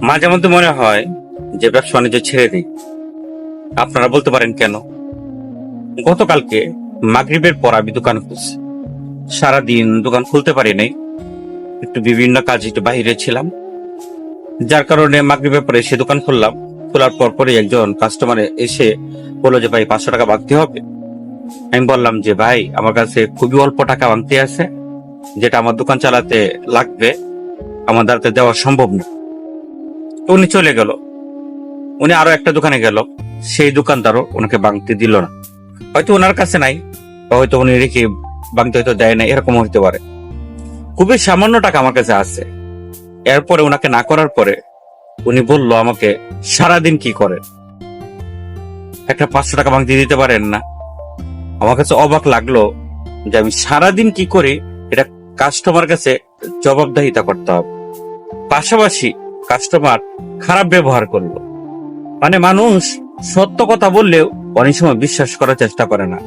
মাঝে মধ্যে মনে হয় যে ব্যবসা বাণিজ্য ছেড়ে দিই। আপনারা বলতে পারেন কেন? গতকালকে মাগরিবের পর আমি দোকান খুলছি। সারাদিন দোকান খুলতে পারি নাই, একটু বিভিন্ন কাজে একটু বাহিরে ছিলাম, যার কারণে মাগরিবের পরে এসে দোকান খুললাম। খোলার পর পরে একজন কাস্টমার এসে বললো যে ভাই 500 টাকা ভাঙতে হবে। আমি বললাম যে ভাই আমার কাছে খুবই অল্প টাকা ভাঙতে আছে, যেটা আমার দোকান চালাতে লাগবে, আমার দ্বারা দেওয়া সম্ভব না। তো উনি চলে গেল। উনি আরো একটা দোকানে গেল, সেই দোকানদারও ওনাকে ভাঙতে দিল না। হয়তো ওনার কাছে নাই, বা হয়তো উনি রেখে ভাঙতে হয়তো দেয় না, এরকম হইতে পারে। খুবই সামান্য টাকা আমার কাছে আছে। এরপরে ওনাকে না করার পরে উনি বলল আমাকে, সারাদিন কি করেন, একটা 500 টাকা ভাঙতে দিতে পারেন না? আমার কাছে অবাক লাগলো যে আমি সারাদিন কি করি এটা কাস্টমার কাছে জবাবদিহিতা করতে হবে। পাশাপাশি কাস্টমার খারাপ ব্যবহার করলো। মানে মানুষ সত্য কথা বললেও অনেক সময় বিশ্বাস করার চেষ্টা করে না।